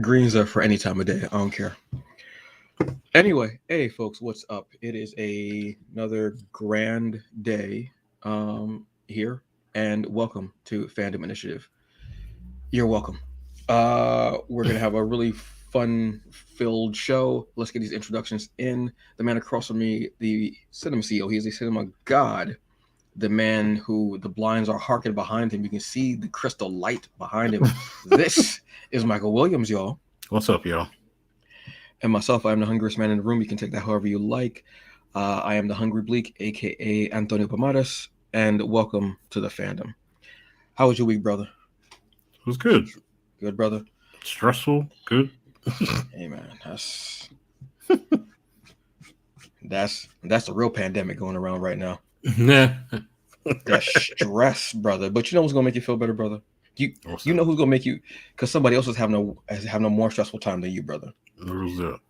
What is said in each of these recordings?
Greens are for any time of day. I don't care. Anyway, hey folks, what's up? It is another grand day here, and welcome to Fandom Initiative. You're welcome. We're gonna have a really fun-filled show. Let's get these introductions in. The man across from me, the cinema CEO. He is a cinema god. The man who the blinds are harkened behind him. You can see the crystal light behind him. This is Michael Williams, y'all. What's up, y'all? And myself, I am the hungriest man in the room. You can take that however you like. I am the Hungry Bleak, aka Antonio Pomares, and welcome to the fandom. How was your week, brother? It was good. Good, brother. Stressful, good. Hey, man, that's the real pandemic going around right now. Nah. That stress, brother. But you know what's gonna make you feel better, brother? You know who's gonna make you, because somebody else is having a more stressful time than you, brother. Who's that?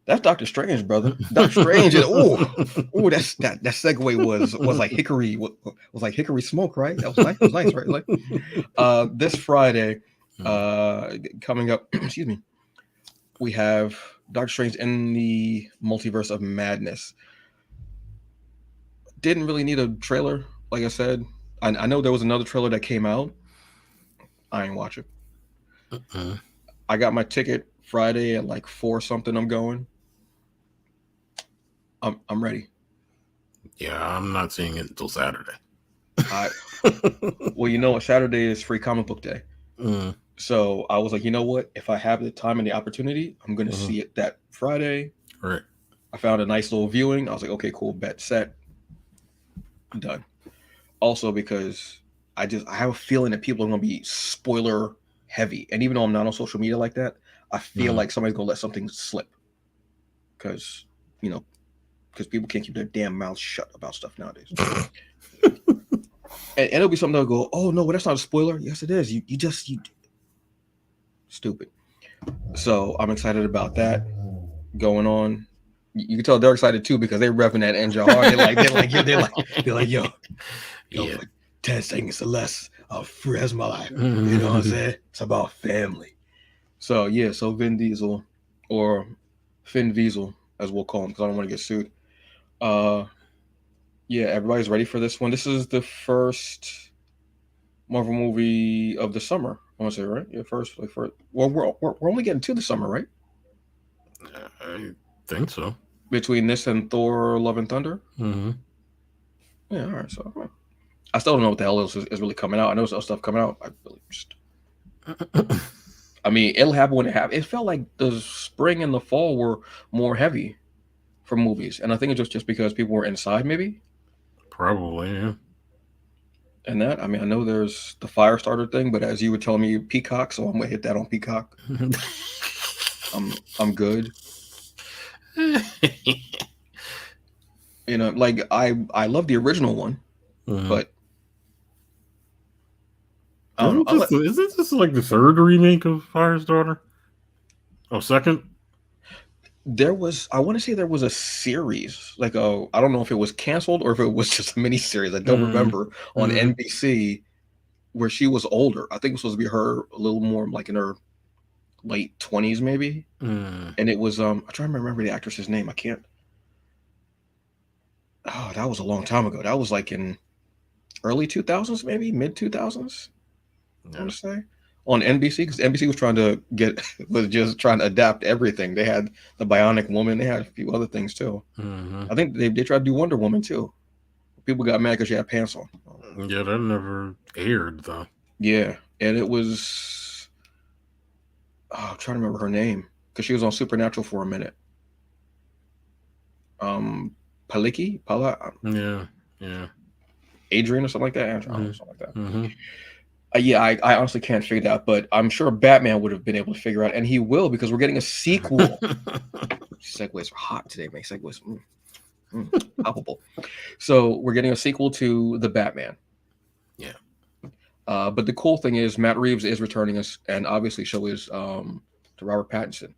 That's Doctor Strange, brother. Doctor Strange. Ooh, that segue was like hickory was like hickory smoke, right? That was nice, right? Like, this Friday, coming up. Excuse me. We have Doctor Strange in the Multiverse of Madness. Didn't really need a trailer, like I said. I know there was another trailer that came out. I ain't watch it. I got my ticket Friday at like 4 something. I'm going. I'm ready. Yeah, I'm not seeing it until Saturday. Well, you know what? Saturday is free comic book day. So I was like, you know what? If I have the time and the opportunity, I'm going to see it that Friday. Right. I found a nice little viewing. I was like, okay, cool, bet set. Done. Also because I have a feeling that people are going to be spoiler heavy. And even though I'm not on social media like that, I feel like somebody's going to let something slip. Because, because people can't keep their damn mouths shut about stuff nowadays. and it'll be something that'll go, oh, no, well, that's not a spoiler. Yes, it is. You stupid. So I'm excited about that going on. You can tell they're excited too because they're revving that engine hard. They're like, yo, Yeah. 10 seconds or less of free as my life. You know what I'm saying? It's about family. So yeah, so Vin Diesel, or Finn Diesel, as we'll call him, because I don't want to get sued. Yeah, everybody's ready for this one. This is the first Marvel movie of the summer. I want to say, right? Yeah, first. Well, we're only getting to the summer, right? I think so. Between this and Thor: Love and Thunder. Yeah, all right. So I still don't know what the hell else is really coming out. I know there's other stuff coming out. I really just. I mean, it'll happen when it happens. It felt like the spring and the fall were more heavy for movies, and I think it's just because people were inside, maybe. Probably, yeah. And that, I mean, I know there's the Firestarter thing, but as you were telling me, Peacock, so I'm gonna hit that on Peacock. I'm good. Like I love the original one, but I don't know. Isn't this like the third remake of Firestarter? Oh, second? I want to say there was a series, I don't know if it was canceled or if it was just a mini series. I don't remember, on NBC, where she was older. I think it was supposed to be her a little more like in her late 20s, maybe. And it was I'm trying to remember the actress's name. I can't. Oh, that was a long time ago. That was like in early 2000s, maybe mid 2000s. I want to say on NBC, because NBC was just trying to adapt everything. They had the Bionic Woman. They had a few other things too. I think they tried to do Wonder Woman too. People got mad because she had pants on. Yeah, that never aired though. Yeah, and it was. Oh, I'm trying to remember her name because she was on Supernatural for a minute. Paliki, Yeah. Adrian or something like that. I don't know, something like that. Yeah, I honestly can't figure that out, but I'm sure Batman would have been able to figure out, and he will, because we're getting a sequel. Segues are hot today, man. Segues, palpable. So we're getting a sequel to the Batman. Yeah. But the cool thing is Matt Reeves is returning us, and obviously so is to Robert Pattinson.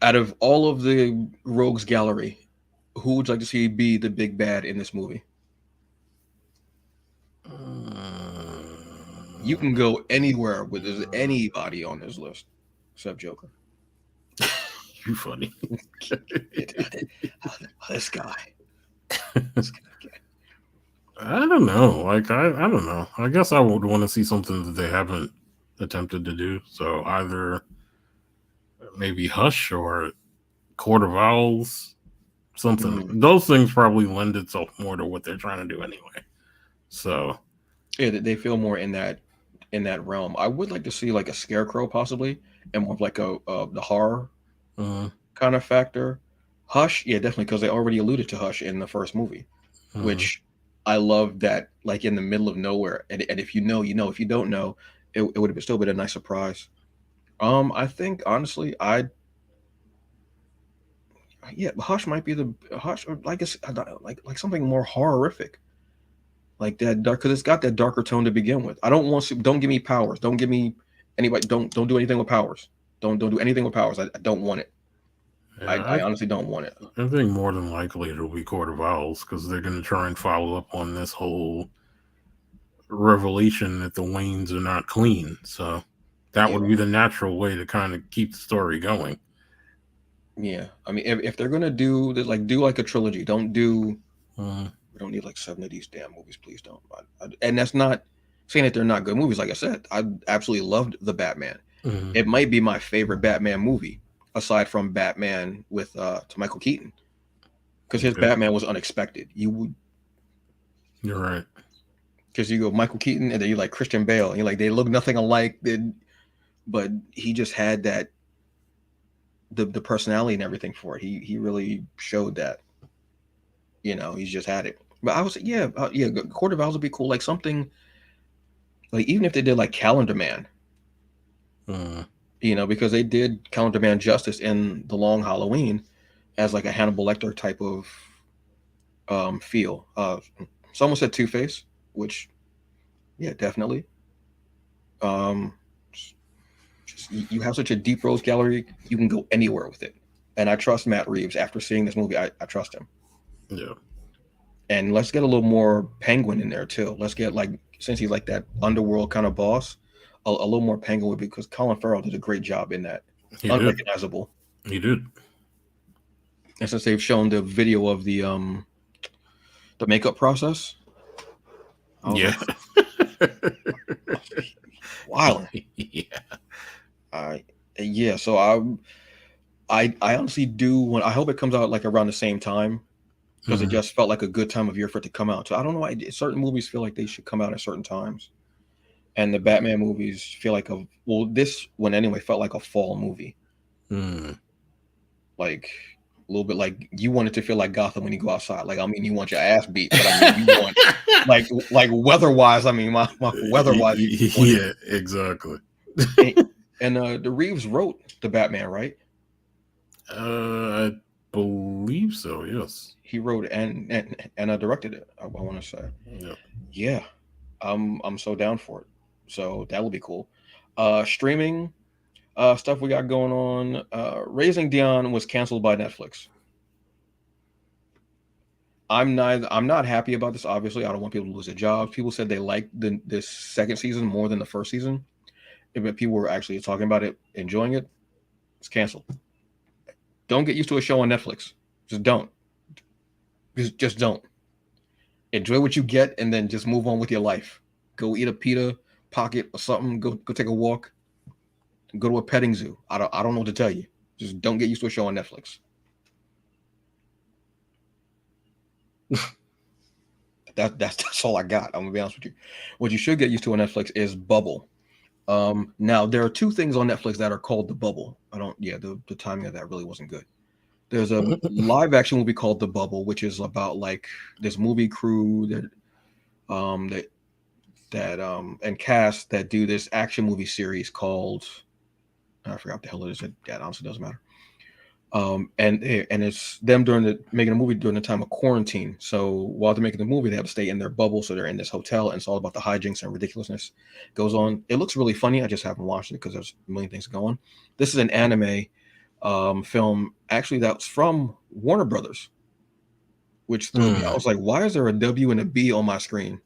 Out of all of the Rogues Gallery, who would you like to see be the big bad in this movie? You can go anywhere with anybody on this list except Joker. You funny. This guy. I don't know. Like I don't know. I guess I would want to see something that they haven't attempted to do. So either maybe Hush or Court of Owls, something. Mm. Those things probably lend itself more to what they're trying to do anyway. So Yeah, they feel more in that realm. I would like to see like a Scarecrow possibly, and more of like a the horror uh, kind of factor. Hush, yeah, definitely because they already alluded to Hush in the first movie, uh, which I love that like in the middle of nowhere. And if you know, you know. If you don't know, it would have still been a nice surprise. I think honestly, I yeah, Hush might be the Hush, or like it's like something more horrific, like that dark, because it's got that darker tone to begin with. I don't want to. Don't give me powers. Don't give me anybody. Don't do anything with powers. Don't do anything with powers. I don't want it. I yeah, honestly don't want it. I think more than likely it'll be Court of Owls because they're going to try and follow up on this whole revelation that the Waynes are not clean. So that Yeah, would be the natural way to kind of keep the story going. yeah. I mean, if they're gonna do that, like do like a trilogy. Don't do. Uh, We don't need like 7 of these damn movies. Please don't. And that's not saying that they're not good movies. Like I said, I absolutely loved the Batman. uh, It might be my favorite Batman movie aside from Batman with to Michael Keaton, because his okay, Batman was unexpected. You would, you're right. because you go Michael Keaton and then you like Christian Bale and you're like they look nothing alike. But he just had that the personality and everything for it. He really showed that. He's just had it. But I was yeah, Court of Owls would be cool. Like something like even if they did like Calendar Man, Uh, because they did Calendar Man justice in The Long Halloween as like a Hannibal Lecter type of feel. Someone said Two Face, which yeah, definitely. Um, just, you have such a deep rose gallery, you can go anywhere with it. And I trust Matt Reeves. After seeing this movie, I trust him. yeah, And let's get a little more Penguin in there too. Let's get like since he's like that underworld kind of boss, a little more Penguin would be because Colin Farrell did a great job in that. he did. Unrecognizable. He did. And since they've shown the video of the makeup process, I was Yeah. like, wow. Yeah. I yeah, so I honestly do want. I hope it comes out like around the same time because it Mhm. just felt like a good time of year for it to come out. So I don't know why certain movies feel like they should come out at certain times, and the Batman movies feel like this one anyway felt like a fall movie, Mm. like a little bit like you want it to feel like Gotham when you go outside. Like I mean, you want your ass beat, but I mean you want like weather wise. I mean my weather wise, you want Yeah, exactly. it. And the Reeves wrote the Batman, right? I believe so. Yes. He wrote and I directed it. I want to say, Yeah. yeah, I'm so down for it. So that'll be cool. Streaming stuff we got going on. Raising Dion was canceled by Netflix. I'm not happy about this. Obviously, I don't want people to lose their jobs. People said they liked this second season more than the first season. If people were actually talking about it, enjoying it, it's canceled. Don't get used to a show on Netflix. Just don't. Just don't. Enjoy what you get, and then just move on with your life. Go eat a pita pocket or something. Go take a walk. Go to a petting zoo. I don't know what to tell you. Just don't get used to a show on Netflix. That's all I got. I'm gonna be honest with you. What you should get used to on Netflix is Bubble. Now there are two things on Netflix that are called the Bubble. I don't. Yeah, the timing of that really wasn't good. There's a live action movie called The Bubble, which is about like this movie crew that and cast that do this action movie series called I forgot what the hell it is. That honestly doesn't matter. And it's them making a movie during the time of quarantine. So while they're making the movie, they have to stay in their bubble. So they're in this hotel, and it's all about the hijinks and ridiculousness goes on. It looks really funny. I just haven't watched it because there's a million things going. This is an anime film actually that's from Warner Brothers, which threw me. I Mm. was like, why is there a W and a B on my screen?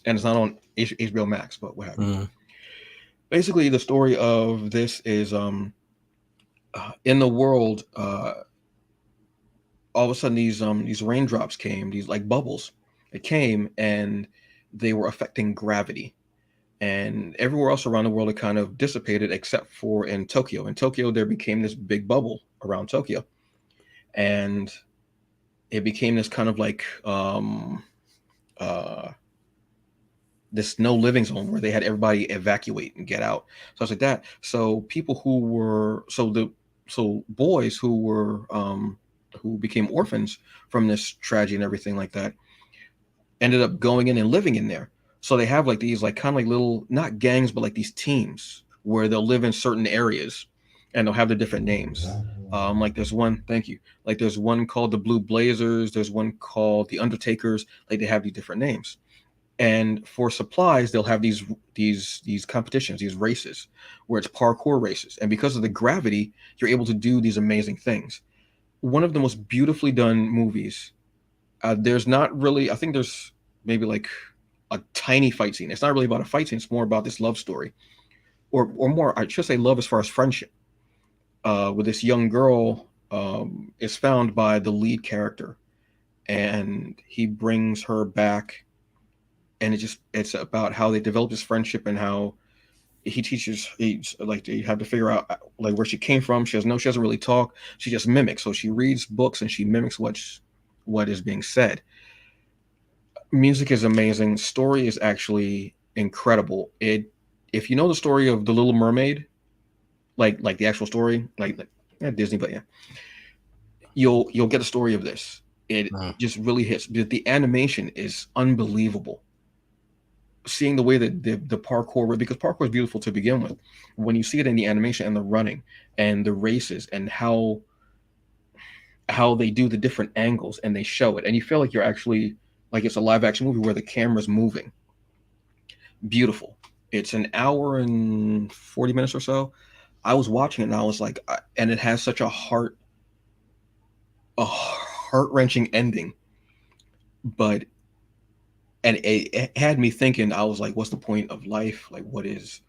and it's not on HBO Max, but what have you. Mm. Basically, the story of this is in the world. All of a sudden, these raindrops came, these like bubbles. It came and they were affecting gravity. And everywhere else around the world, it kind of dissipated except for in Tokyo. In Tokyo, there became this big bubble around Tokyo, and it became this kind of like uh, this no living zone where they had everybody evacuate and get out. So it's like that. So people who were so boys who became orphans from this tragedy and everything like that ended up going in and living in there. So they have like these like kind of like little not gangs but like these teams where they'll live in certain areas and they'll have the different names. Like there's one, thank you. Like there's one called the Blue Blazers. There's one called the Undertakers. Like they have these different names. And for supplies, they'll have these competitions, these races, where it's parkour races. And because of the gravity, you're able to do these amazing things. One of the most beautifully done movies. There's not really. I think there's maybe like a tiny fight scene. It's not really about a fight scene. It's more about this love story, or more. I should say love as far as friendship. With this young girl is found by the lead character, and he brings her back, and it's about how they develop this friendship and how he's like they have to figure out like where she came from. She doesn't really talk. She just mimics. So she reads books and she mimics what is being said. Music is amazing. Story is actually incredible. It if you know the story of the Little Mermaid, like the actual story, like yeah, Disney, but yeah, you'll get the story of this. It Mm. just really hits. The animation is unbelievable. Seeing the way that the parkour, because parkour is beautiful to begin with, when you see it in the animation and the running and the races and how they do the different angles and they show it and you feel like you're actually like it's a live action movie where the camera's moving. Beautiful. It's an hour and 40 minutes or so. I was watching it and I was like, and it has such a heart wrenching ending, but and it had me thinking. I was like, what's the point of life? Like, what is?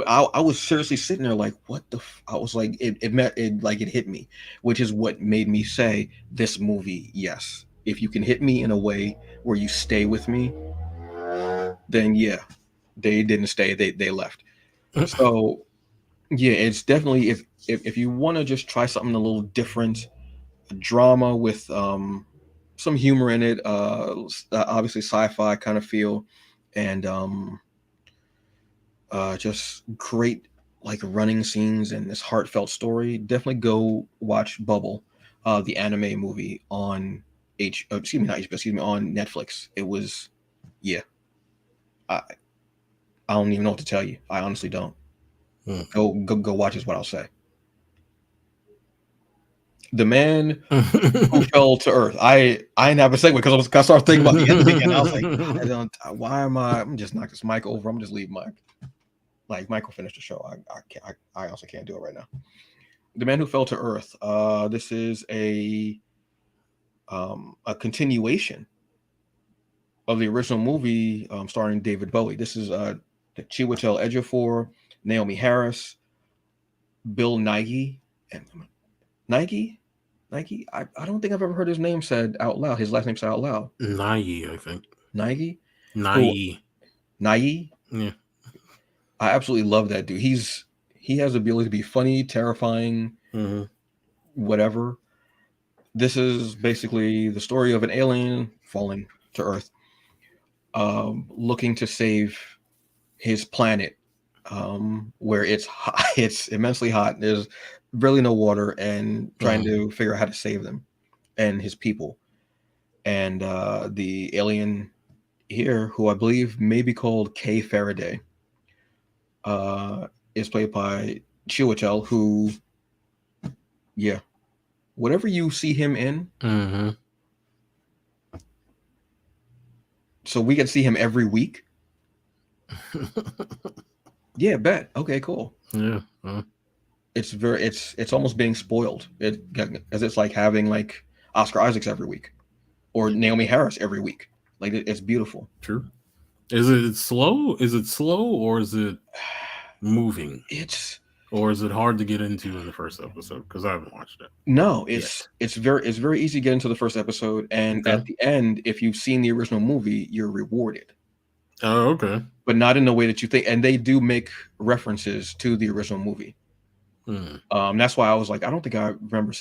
I was seriously sitting there like, what the? I was like, it met it like it hit me, which is what made me say this movie. Yes, if you can hit me in a way where you stay with me, then yeah, they didn't stay. They left. So yeah, it's definitely if you want to just try something a little different, a drama with some humor in it, obviously sci-fi kind of feel, and just great like running scenes and this heartfelt story. Definitely go watch Bubble, the anime movie on excuse me not HBO, excuse me on Netflix. It was yeah. I I don't even know what to tell you. I honestly don't. Mm. Go watch is what I'll say. The man who fell to earth. I didn't have a segue because I started thinking about the ending again. I was like, I don't. Why am I? I'm just knock this mic over. I'm just leave Mike. Like Michael finished the show. I can't. I also can't do it right now. The man who fell to earth. This is a continuation of the original movie starring David Bowie. This is Chiwetel Ejiofor, Naomi Harris, Bill Nighy, and Nighy. Nike. I don't think I've ever heard his name said out loud. His last name said out loud. Naive, I think. Nike. Who Naive. Naive. Yeah. I absolutely love that dude. He has the ability to be funny, terrifying, Mm-hmm. whatever. This is basically the story of an alien falling to Earth, looking to save his planet, where it's hot, it's immensely hot. There's really no water, and trying to figure out how to save them and his people. And the alien here, who I believe may be called Kay Faraday, uh, is played by Chiwetel, who, yeah, whatever you see him in, Mm-hmm. so we can see him every week. Yeah, bet. Okay, cool. Yeah. It's almost being spoiled. As it's like having like Oscar Isaacs every week or Naomi Harris every week. Like it's beautiful. True. Is it slow? Is it slow or is it moving? It's Or is it hard to get into in the first episode? Because I haven't watched it no, yet. it's very easy to get into the first episode, and Okay. at the end, if you've seen the original movie, you're rewarded, Oh, okay. but not in the way that you think. And they do make references to the original movie. Hmm. That's why I was like, I don't think I remember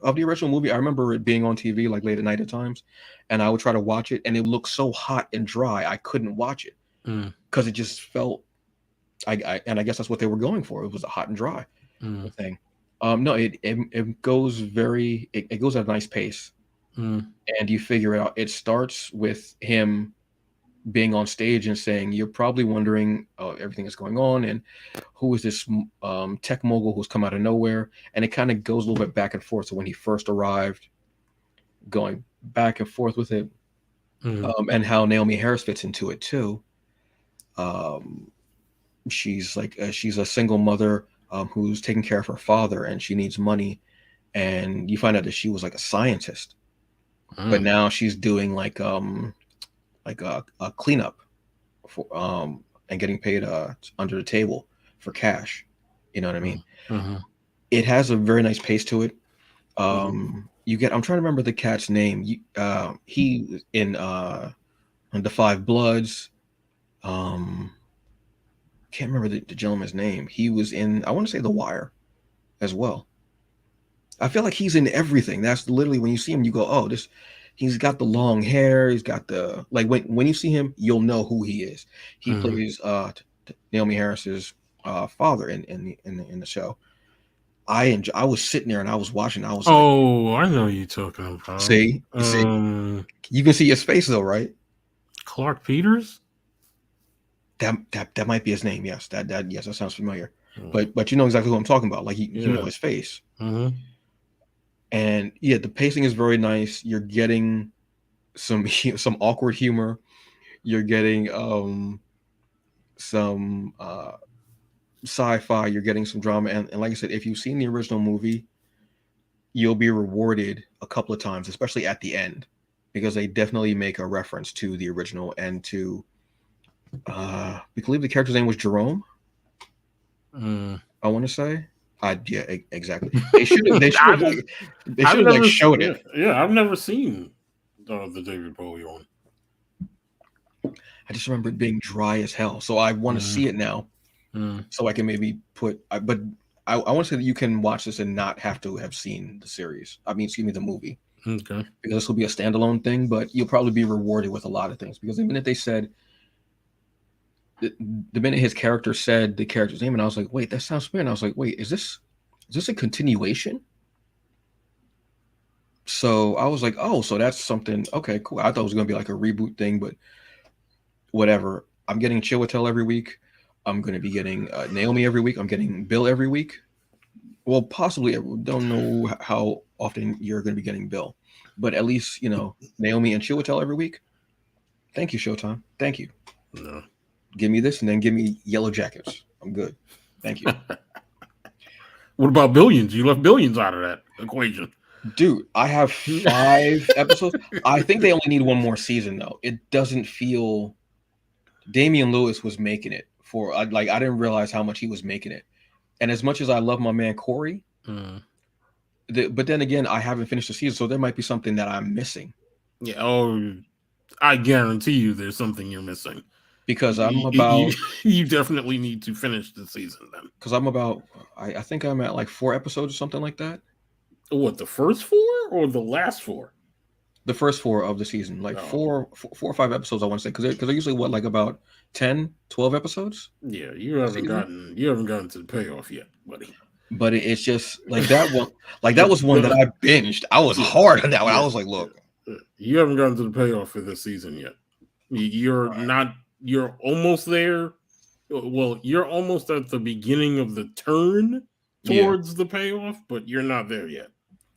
of the original movie. I remember it being on TV like late at night at times, and I would try to watch it, and it looked so hot and dry, I couldn't watch it Hmm. because it just felt. And I guess that's what they were going for. It was a hot and dry Hmm. thing. No, it goes it goes at a nice pace, Hmm. and you figure it out. It starts with him being on stage and saying, "You're probably wondering everything that's going on, and who is this tech mogul who's come out of nowhere?" And it kind of goes a little bit back and forth. So when he first arrived, going back and forth with it, Hmm. and how Naomi Harris fits into it too. Um, she's a single mother who's taking care of her father, and she needs money. And you find out that she was like a scientist, but Hmm. now she's doing like a cleanup for and getting paid under the table for cash. You know what I mean? Hmm. It has a very nice pace to it. Hmm. You get I'm trying to remember the cat's name. He in the Five Bloods. Um, can't remember the gentleman's name. He was in I want to say The Wire as well. I feel like he's in everything. That's literally when you see him, you go, "Oh, this." He's got the long hair. He's got the like when you see him, you'll know who he is. He Hmm. plays Naomi Harris's father in the show. I was sitting there and I was watching. I was like, Oh, I know you talking about. see, you can see his face though, right? Clark Peters. That might be his name. Yes, that yes, that sounds familiar. Hmm. But you know exactly who I'm talking about. Like you know Yeah. his face, Hmm. and yeah, the pacing is very nice. You're getting some awkward humor. You're getting some sci-fi. You're getting some drama, and like I said, if you've seen the original movie, you'll be rewarded a couple of times, especially at the end, because they definitely make a reference to the original and to we believe the character's name was Jerome. Mm. I want to say. Yeah, exactly. I've, They should I've have like never, showed yeah, it. yeah, I've never seen the David Bowie one. I just remember it being dry as hell. So I want to Mm, see it now, mm, so I can maybe but I want to say that you can watch this and not have to have seen the series. I mean, excuse me, the movie, okay. because this will be a standalone thing. But you'll probably be rewarded with a lot of things because the minute they said the, the minute his character said the character's name, and I was like, wait, that sounds familiar. And I was like, wait, is this a continuation? So I was like, oh, so that's something. Okay, cool. I thought it was gonna be like a reboot thing, but whatever. I'm getting Chiwetel every week. I'm gonna be getting Naomi every week. I'm getting Bill every week. Well, possibly. I don't know how often you're gonna be getting Bill, but at least Naomi and Chiwetel every week. Thank you, Showtime. Thank you. No. Give me this, and then give me Yellow Jackets. I'm good. Thank you. What about Billions? You left Billions out of that equation. Dude, I have 5 episodes. I think they only need one more season though. It doesn't feel Damian Lewis was making it for like I didn't realize how much he was making it. And as much as I love my man Corey, Mm. but then again, I haven't finished the season, so there might be something that I'm missing Yeah. Oh, I guarantee you, there's something you're missing. because I'm You about you definitely need to finish the season then. because I'm about I think I'm at like 4 episodes or something like that. What, the first four or the last four? The first 4 of the season, like Oh, 4 or 5 episodes, I want to say, because they're usually what like about 10, 12 episodes yeah. a season. You haven't gotten to the payoff yet, buddy. But it's just like that one. Like that was one that I binged. I was Yeah, hard on that one. I yeah, was like, look, yeah. You haven't gotten to the payoff for this season yet. You're not. You're almost there. Well, you're almost at the beginning of the turn yeah, towards the payoff, but you're not there yet.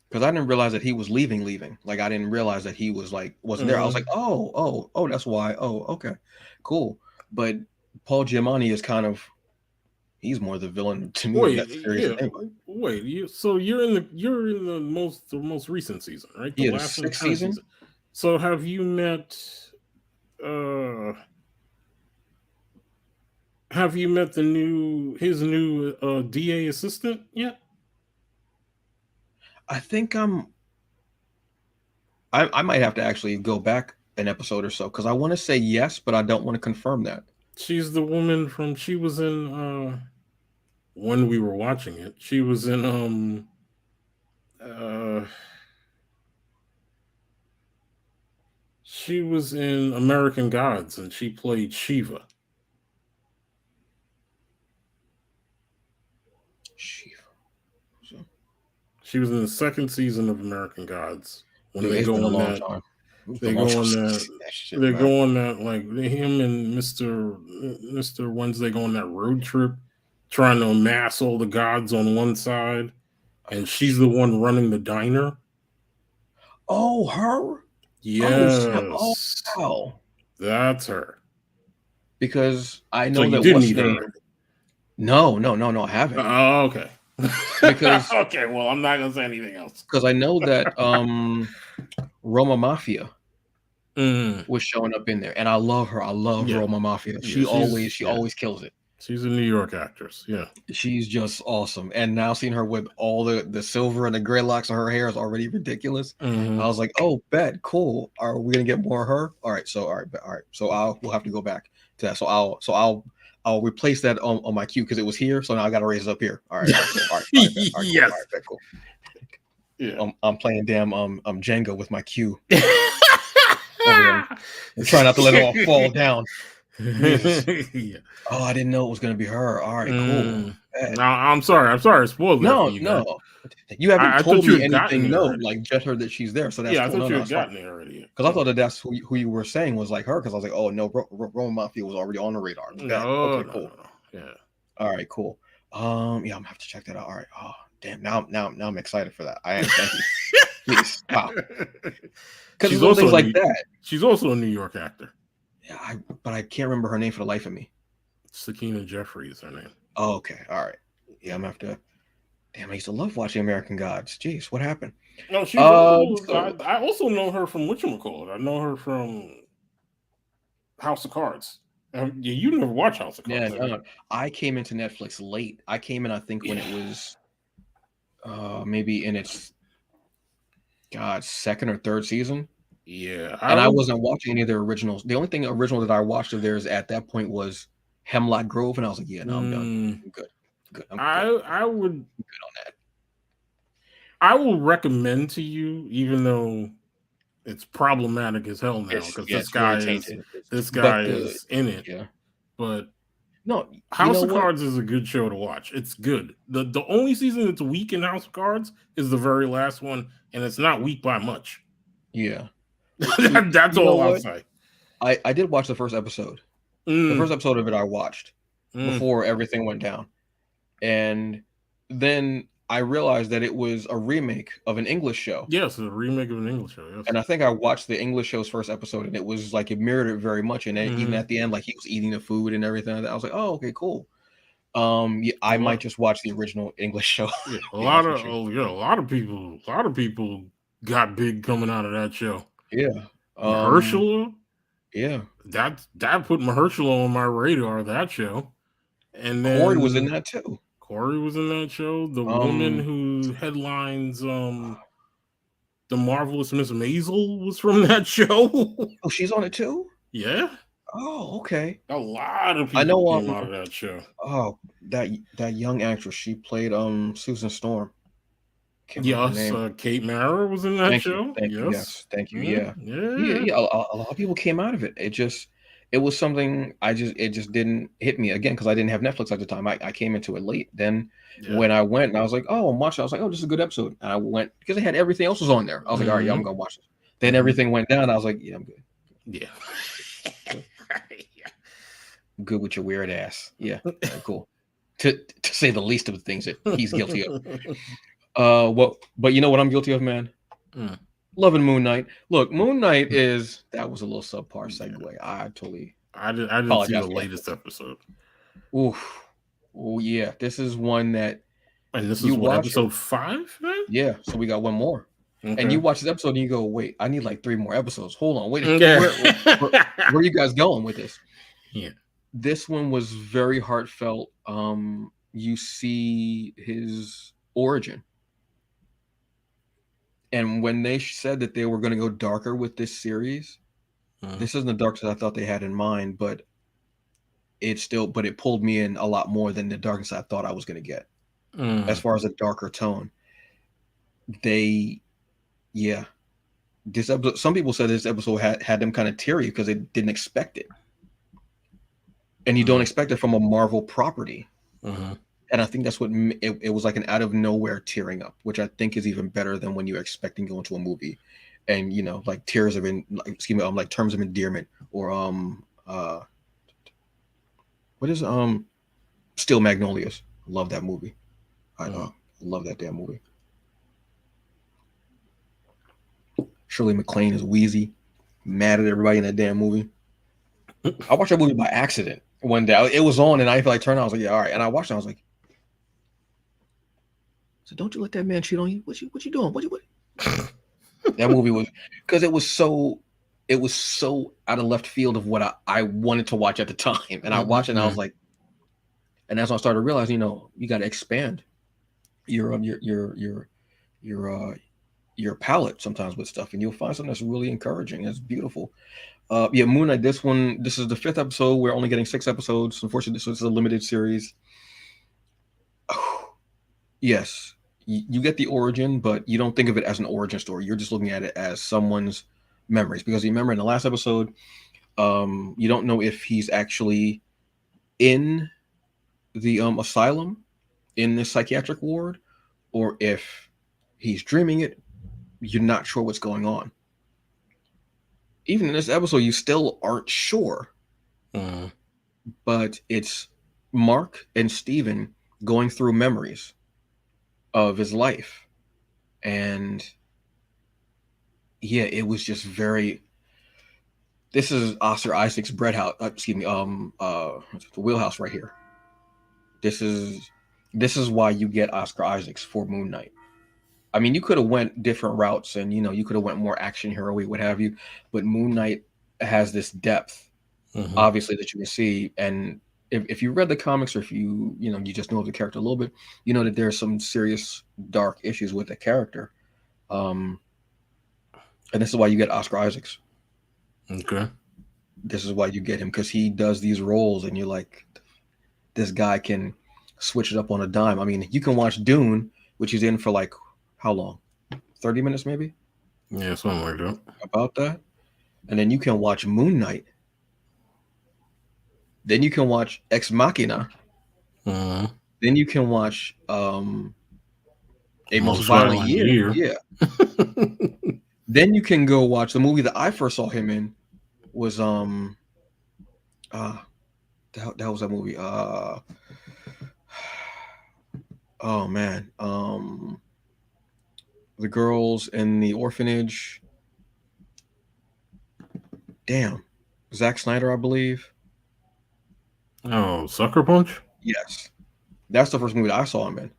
because I didn't realize that he was leaving. Like I didn't realize that he was like wasn't there. I was Uh-huh. like, oh, that's why. Oh, okay, cool. But Paul Giamatti is kind of he's more the villain to me of Wait, that series than yeah. anybody. Wait, you're in the most recent season, right? The Yeah, the last and the sixth current season. season. So have you met uh Have you met his new DA assistant yet? I think I might have to actually go back an episode or so because I want to say yes, but I don't want to confirm that. She's the woman from. She was in when we were watching it. She was in uh she was in American Gods and she played Shiva. Shiva. So, She was in the second season of American Gods when dude, they it's been go a on long that. time. It's been They a long go time on since I've that. seen that shit, They man. go on that like him and Mister Wednesday go on that road trip, trying to amass all the gods on one side, and she's the one running the diner. Oh, her? Oh, snap. Oh, Yes, wow. that's her. Because I So know you that did what's meet the her name? already. No, I haven't. Oh, okay. Because Okay, well, I'm not gonna say anything else. I know that Roma Mafia Mm, was showing up in there, and I love her. I love yeah, Roma Mafia. yeah. She always kills it. She's a New York actress. Yeah. She's just awesome. And now seeing her with all the silver and the gray locks of her hair is already ridiculous. Mm-hmm. I was like, oh, bet, cool. Are we gonna get more of her? All right, so all right. So we'll have to go back to that. I'll replace that on my queue because it was here. So now I gotta raise it up here. All right, cool. All right, bet. All right, cool. Yes. All right, bet, cool. Yeah. I'm playing damn Jenga with my queue over there. I'm trying not to let it all fall down. Jesus. Yeah. Oh, I didn't know it was gonna be her. All right, cool. Bet. No, I'm sorry. I spoiled that for No, you guys. no. You haven't I thought told you me had gotten anything. there No, already. like just heard that she's there, so that's Yeah, I cool. thought you No, had it's fine. gotten there already. Because I thought that that's who you were saying was like her. Because I was like, oh no, Roman Mafia was already on the radar. Bet. No, Okay, no, cool. no. Yeah. All right, cool. Yeah, I'm gonna have to check that out. All right. Oh, damn. Now I'm excited for that. I am. Thank you. Please. Wow. Because She's little also things like that. She's also a New York actor. Yeah, but I can't remember her name for the life of me. Sakina Jeffrey is her name. Oh, okay. All right. Yeah, I'm gonna have to. Damn, I used to love watching American Gods. Jeez, what happened? No, she's also. So, I also know her from whatchamacallit. I know her from House of Cards. You never watch House of yeah, Cards, no, I came into Netflix late. I came in, I think, when it was maybe in its second or third season. Yeah, And I wasn't watching any of their originals. The only thing original that I watched of theirs at that point was Hemlock Grove, and I was like, yeah, no, I'm done. I'm good. I'm good. I would. I'm good on that. I will recommend to you, even though it's problematic as hell now, because It's very tainted. this But guy is in it. yeah. But No, House of Cards is a good show to watch. It's good. The only season that's weak in House of Cards is the very last one, and it's not weak by much. Yeah. That's all I'll say. I did watch the first episode. The first episode of it I watched before everything went down. And then I realized that it was a remake of an English show. Yes, a remake of an English show. Yes. And I think I watched the English show's first episode, and it was like it mirrored it very much. And even at the end, like he was eating the food and everything. I was like, oh, okay, cool. Yeah, I might just watch the original English show. Yeah, a lot of people got big coming out of that show. Yeah. Mahershala. Yeah. That put Mahershala on my radar, that show. And then Corey was in that too. Corey was in that show. The woman who headlines The Marvelous Miss Maisel was from that show. Oh, she's on it too? Yeah. Oh, okay. A lot of people came out of that show. Oh, that young actress. She played Susan Storm. Yes, Kate Mara was in that show. Thank you. Yes, thank you. Yeah. A lot of people came out of it. It was something it just didn't hit me again because I didn't have Netflix at the time. I came into it late. Then when I went and I was like, oh, I'm watching. I was like, oh, this is a good episode. And I went because they had everything else was on there. I was like, all right, yeah, I'm gonna watch it. Then everything went down. I was like, yeah, I'm good. Yeah. Good with your weird ass. Yeah, cool. To say the least of the things that he's guilty of. But you know what I'm guilty of, man? Loving Moon Knight. Look, Moon Knight that was a little subpar segue. I didn't see the latest episode. Oof. Oh yeah, this is one that. And this is what, episode 5, man? Yeah, so we got one more. Okay. And you watch this episode and you go, wait, I need like 3 more episodes. Hold on, wait. Yeah. Where are you guys going with this? Yeah. This one was very heartfelt. You see his origin, and when they said that they were going to go darker with this series, Mm, this isn't the darkness I thought they had in mind, but it pulled me in a lot more than the darkness I thought I was going to get. As mm, far as a darker tone, they, yeah, this episode. Some people said this episode had them kind of teary because they didn't expect it, and you don't mm, expect it from a Marvel property. mm, And I think that's it was like an out of nowhere tearing up, which I think is even better than when you're expecting to go into a movie, and like tears of like, excuse me, like terms of endearment or what is Steel Magnolias. Love that movie. I mm. love that damn movie. Shirley MacLaine is wheezy, mad at everybody in that damn movie. I watched that movie by accident one day. It was on, and I like turned on. I was like, yeah, all right. And I watched it. I was like, so don't you let that man cheat on you? What you doing? What? That movie was because it was so out of left field of what I wanted to watch at the time, and I watched it and I was Mm, like, and that's when I started realizing, you got to expand your your uh your palette sometimes with stuff, and you'll find something that's really encouraging. It's beautiful. Yeah, Moon Knight. This is the fifth episode. We're only getting 6 episodes. Unfortunately, this is a limited series. Yes, you get the origin, but you don't think of it as an origin story. You're just looking at it as someone's memories because you remember in the last episode, you don't know if he's actually in the asylum in this psychiatric ward or if he's dreaming it. You're not sure what's going on. Even in this episode, you still aren't sure, mm. but it's Mark and Steven going through memories of his life. And yeah, it was just very. This is Oscar Isaac's bread house. Excuse me. The wheelhouse right here. This is this is why you get Oscar Isaacs for Moon Knight. I mean, you could have went different routes, and you could have went more action hero, what have you. But Moon Knight has this depth, Mhm. obviously, that you can see. And if you read the comics, or if you just know of the character a little bit, you know that there's some serious dark issues with the character. Um, and this is why you get Oscar Isaacs. Okay. This is why you get him because he does these roles, and you're like, this guy can switch it up on a dime. I mean, you can watch Dune, which he's in for like how long? 30 minutes maybe, Yeah, something like that. about that. And then you can watch Moon Knight. Then you can watch Ex Machina. Mm. Then you can watch A Most Most Violent violent Year. year. Yeah. Then you can go watch the movie that I first saw him in was uh that was that movie. Oh man. The girls in the orphanage. Damn. Zack Snyder, I believe. Oh, Sucker Punch. Yes. That's the first movie that I saw him in.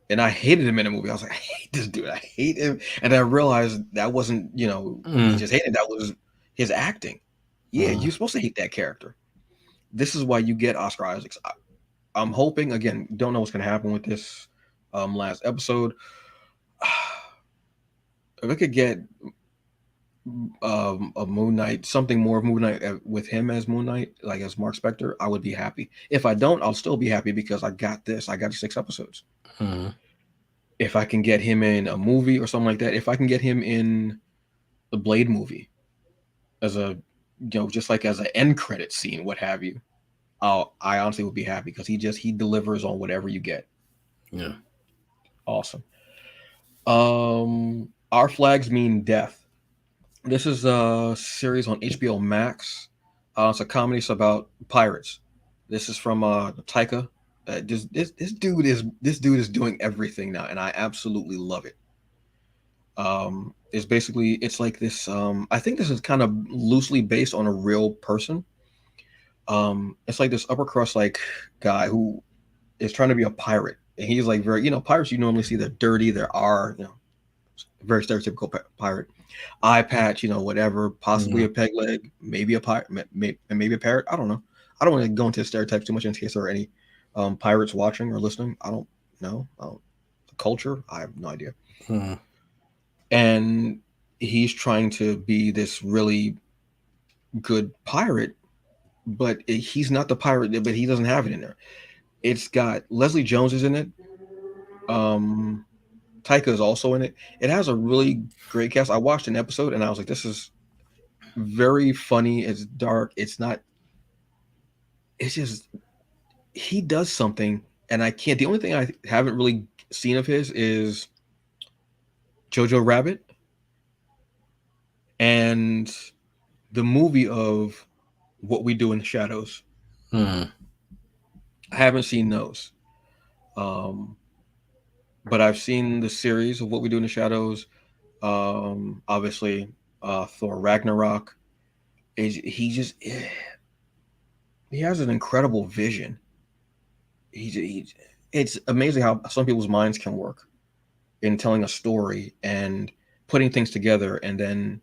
And I hated him in the movie. I was like, I hate this dude. I hate him. And I realized that wasn't, me Mm. just hating. That was his acting. Yeah, Mm. you're supposed to hate that character. This is why you get Oscar Isaacs. I'm hoping, again, don't know what's going to happen with this last episode. If I could get a Moon Knight, something more of Moon Knight with him as Moon Knight, like as Mark Spector, I would be happy. If I don't, I'll still be happy because I got this. I got 6 episodes. Mm. If I can get him in a movie or something like that, if I can get him in the Blade movie as a, just like as an end credit scene, what have you, I honestly would be happy because he delivers on whatever you get. Yeah. Awesome. Our Flags Mean Death. This is a series on HBO Max. It's a comedy. It's about pirates. This is from Taika. This dude is doing everything now, and I absolutely love it. It's like this. I think this is kind of loosely based on a real person. It's like this upper crust like guy who is trying to be a pirate, and he's like very pirates. You normally see they're dirty, they are very stereotypical pirate. Eye patch, whatever, possibly Mm, a peg leg, maybe a pirate, maybe a parrot. I don't know. I don't want to go into stereotypes too much in case there are any pirates watching or listening. I don't know. The culture, I have no idea. mm, And he's trying to be this really good pirate, but he's not the pirate. But he doesn't have it in there. It's got Leslie Jones is in it. Um, Taika is also in it. It has a really great cast. I watched an episode and I was like, this is very funny. It's dark. It's not. It's just he does something, and I can't. The only thing I haven't really seen of his is Jojo Rabbit and the movie of What We Do in the Shadows. mm, I haven't seen those, um, but I've seen the series of What We Do in the Shadows. Obviously, Thor Ragnarok. He just he has an incredible vision. He it's amazing how some people's minds can work in telling a story and putting things together and then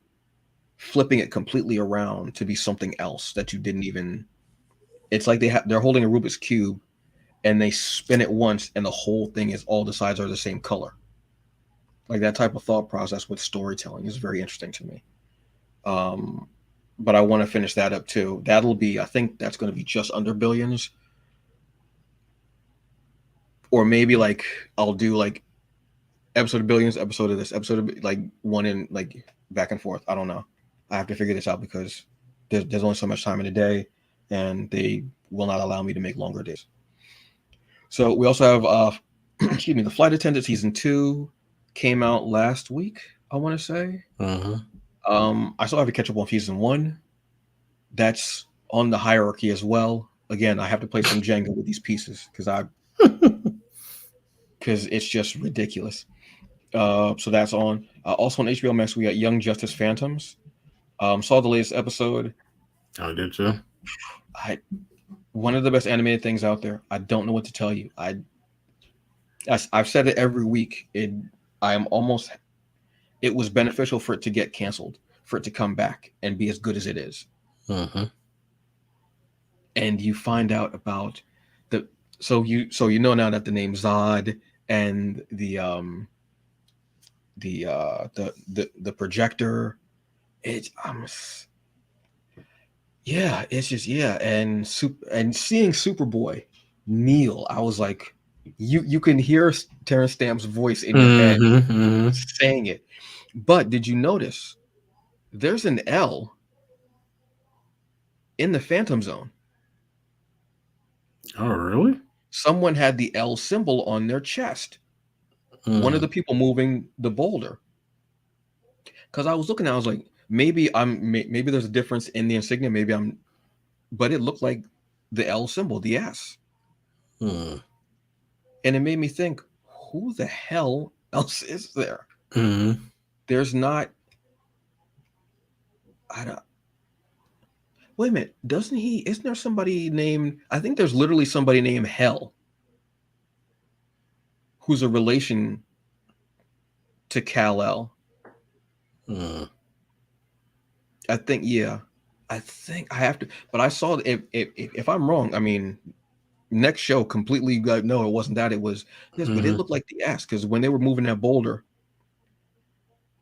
flipping it completely around to be something else that you didn't even. It's like they're holding a Rubik's cube and they spin it once and the whole thing is all the sides are the same color. Like that type of thought process with storytelling is very interesting to me. Um, but I want to finish that up too. That'll be, I think that's going to be just under billions, or maybe like I'll do like episode of billions, episode of this, episode of like one in like back and forth. I don't know. I have to figure this out because there's only so much time in a day, and they will not allow me to make longer days. So we also have excuse me, the Flight Attendant season 2 came out last week. I want to say. mm-hmm. I still have to catch up on season 1. That's on the hierarchy as well. Again, I have to play some Jenga with these pieces because it's just ridiculous. So that's on. Also on HBO Max, we got Young Justice Phantoms. Saw the latest episode. I did too. I One of the best animated things out there. I don't know what to tell you. I've said it every week. I am almost. It was beneficial for it to get canceled, for it to come back and be as good as it is. Mm-hmm. And you find out about the so you know now that the name Zod and the projector. It's yeah, it's just yeah, and seeing Superboy kneel, I was like, you can hear Terrence Stamp's voice in your head Mm-hmm. Mm-hmm. saying it. But did you notice there's an L in the Phantom Zone? Oh, really? Someone had the L symbol on their chest. One of Mm, the people moving the boulder. Because I was looking, I was like, maybe there's a difference in the insignia. Maybe I'm, but it looked like the L symbol, the S, mm, and it made me think, who the hell else is there? mm-hmm. There's not. I don't. Wait a minute. Doesn't he? Isn't there somebody named? I think there's literally somebody named Hell who's a relation to Kal El. Mm, I think yeah. I think I have to. But I saw if I'm wrong, I mean, next show completely no, it wasn't that. It was this, but it mm-hmm. looked like the S because when they were moving that boulder,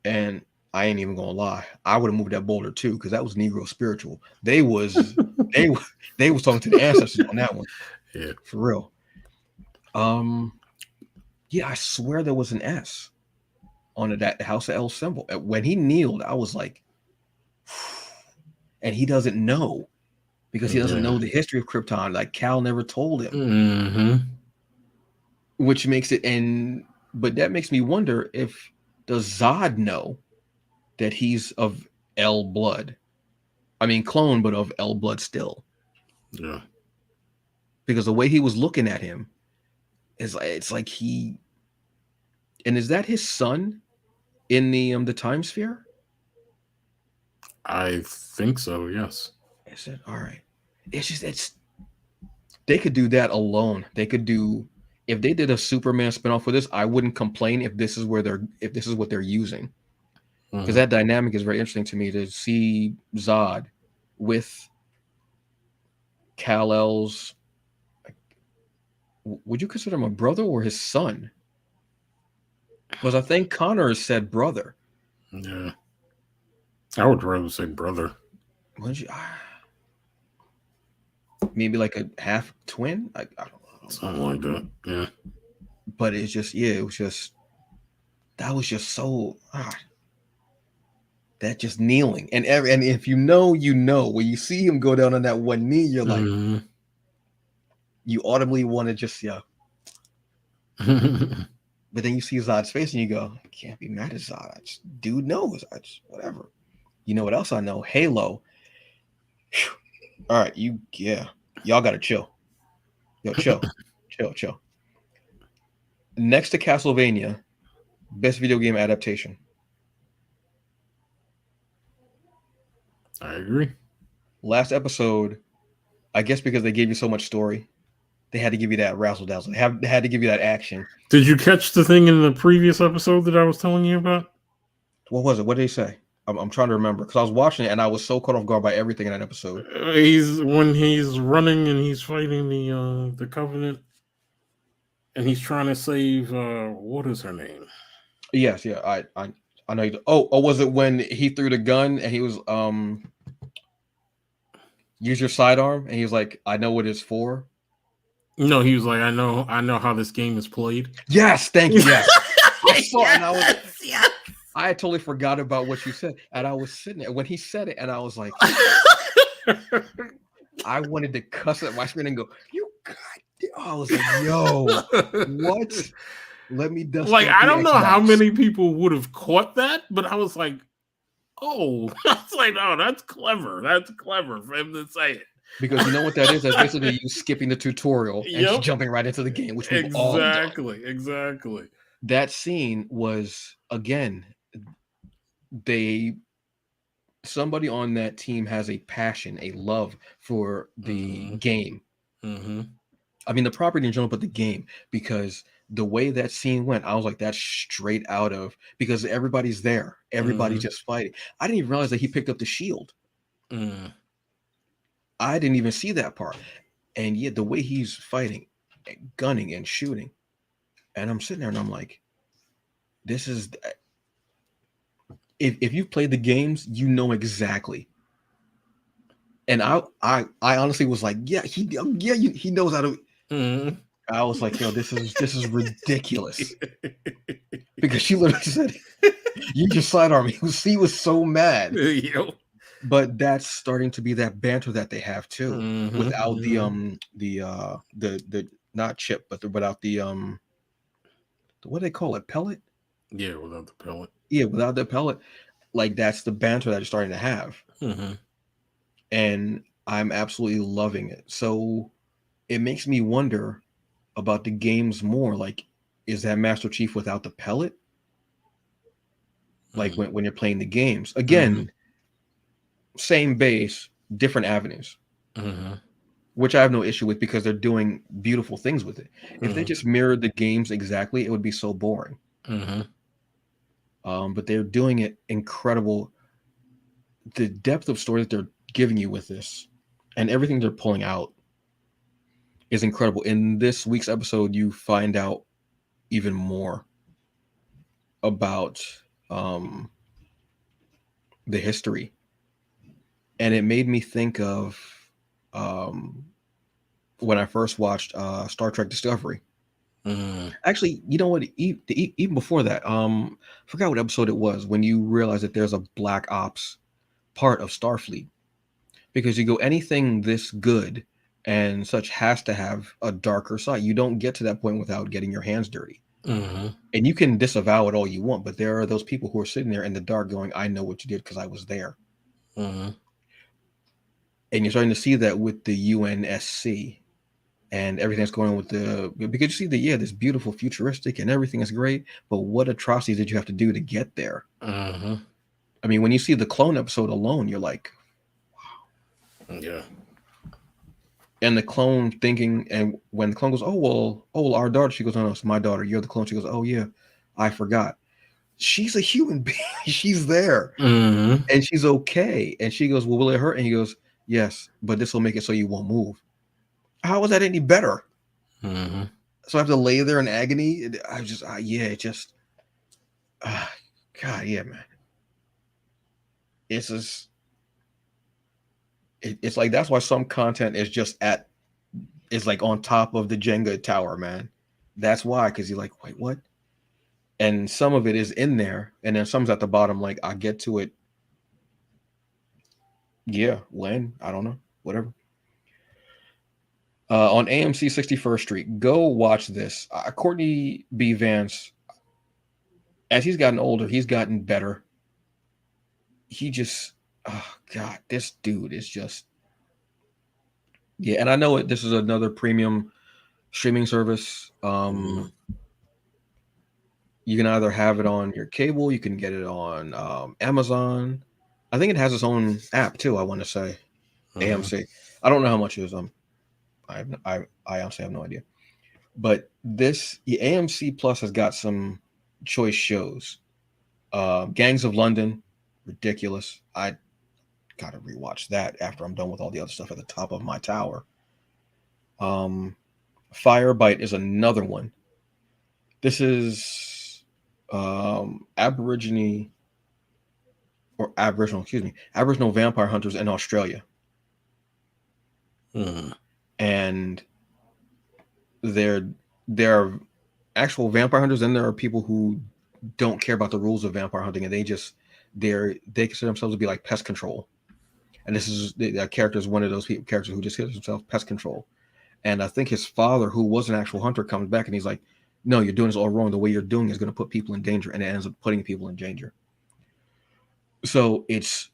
and I ain't even gonna lie, I would have moved that boulder too because that was Negro spiritual. They they was talking to the ancestors on that one Yeah. for real. Um, yeah, I swear there was an S on that House of L symbol. When he kneeled, I was like, and he doesn't know because he doesn't Yeah. know the history of Krypton. Like Cal never told him, Mm-hmm. which makes it but that makes me wonder if does Zod know that he's of L blood? I mean, clone, but of L blood still, Yeah. because the way he was looking at him is like it's like he. And is that his son in the time sphere? I think so. Yes. I said, all right. It's just they could do that alone. They could do if they did a Superman spinoff for this, I wouldn't complain if this is what they're using, because Mhm. that dynamic is very interesting to me to see Zod with Kal-El's. Would you consider him a brother or his son? Because I think Connor said brother. Yeah, I would rather say brother. Would you? Maybe like a half twin. I don't know. Something like that. Yeah. But it's just yeah, it was just that was just so that just kneeling and if you know when you see him go down on that one knee, you're like Mm-hmm. you audibly want to just yeah. But then you see Zod's face and you go, I can't be mad at Zod. Dude knows. Whatever. You know what else I know? Halo. Whew. All right, y'all gotta chill. Yo, chill. Next to Castlevania, best video game adaptation. I agree. Last episode, I guess because they gave you so much story, they had to give you that razzle dazzle. They had to give you that action. Did you catch the thing in the previous episode that I was telling you about? What was it? What did they say? I'm trying to remember because I was watching it and I was so caught off guard by everything in that episode. He's running and he's fighting the Covenant, and he's trying to save what is her name? Yes, yeah, I know. Oh, was it when he threw the gun and he was use your sidearm and he was like, I know what it's for. No, he was like, I know how this game is played. Yes, thank you. Yes, I saw it and yes. I had totally forgot about what you said, and I was sitting there when he said it, and I was like, I wanted to cuss at my screen and go, "You God!" I was like, "Yo, what? Let me dust like off I the don't know Xbox." how many people would have caught that, but I was like, oh, I was like, oh, that's clever. That's clever for him to say it. Because you know what that is? That's basically you skipping the tutorial and just Yep. jumping right into the game, which we've all done. Exactly. That scene was again, they somebody on that team has a passion, a love for the game. Mm-hmm. I mean, the property in general, but the game, because the way that scene went, I was like, that's straight out of because everybody's there, everybody's just fighting. I didn't even realize that he picked up the shield. I didn't even see that part, and yet the way he's fighting, gunning and shooting, and I'm sitting there and I'm like, this is if you've played the games, you know exactly. And I honestly was like, yeah, he knows how to. I was like, yo, this is ridiculous. Because she literally said, you just sidearm me. He was so mad. Yep. But that's starting to be that banter that they have too. Without the not chip, but without the what do they call it? Pellet? Yeah, without the pellet. Yeah, without the pellet. Like that's the banter that you're starting to have. And I'm absolutely loving it. So it makes me wonder about the games more. Like, is that Master Chief without the pellet? Like when you're playing the games again, same base, different avenues, which I have no issue with because they're doing beautiful things with it. If they just mirrored the games exactly, it would be so boring. But they're doing it incredible. The depth of story that they're giving you with this and everything they're pulling out is incredible. In this week's episode, you find out even more about the history. And it made me think of when I first watched Star Trek Discovery. Actually, you know what? Even before that, forgot what episode it was when you realize that there's a Black Ops part of Starfleet. Because you go anything this good and such has to have a darker side. You don't get to that point without getting your hands dirty. And you can disavow it all you want, but there are those people who are sitting there in the dark going, I know what you did because I was there. And you're starting to see that with the UNSC and everything that's going on with because you see this beautiful futuristic and everything is great, but what atrocities did you have to do to get there? I mean, when you see the clone episode alone, you're like, wow. Yeah. And the clone thinking, and when the clone goes, oh, our daughter, she goes, no, no, it's my daughter. You're the clone. She goes, oh yeah, I forgot. She's a human being. She's there, Mm-hmm. and she's okay. And she goes, well, will it hurt? And he goes, yes, but this will make it so you won't move. How is that any better? Mm-hmm. So I have to lay there in agony. I just, yeah, it just, uh, God, yeah, man. It's just, it's like that's why some content is just is like on top of the Jenga tower, man. That's why, because you're like, wait, what? And some of it is in there, and then some's at the bottom. Like I get to it, yeah, when I don't know, whatever. On AMC 61st Street, go watch this. Courtney B. Vance, as he's gotten older, he's gotten better. He just, oh God, this dude is just, yeah. And I know it. This is another premium streaming service. Mm-hmm. You can either have it on your cable, you can get it on Amazon. I think it has its own app too. I want to say Mm-hmm. AMC. I don't know how much it is. I honestly have no idea. But this the AMC Plus has got some choice shows. Gangs of London, ridiculous. I gotta rewatch that after I'm done with all the other stuff at the top of my tower. Um, Firebite is another one. This is Aboriginal vampire hunters in Australia, Mm-hmm. and there there are actual vampire hunters, and there are people who don't care about the rules of vampire hunting, and they consider themselves to be like pest control. And this is the character is one of those characters who just considers himself pest control. And I think his father, who was an actual hunter, comes back and he's like, "No, you're doing this all wrong. The way you're doing is going to put people in danger," and it ends up putting people in danger. So it's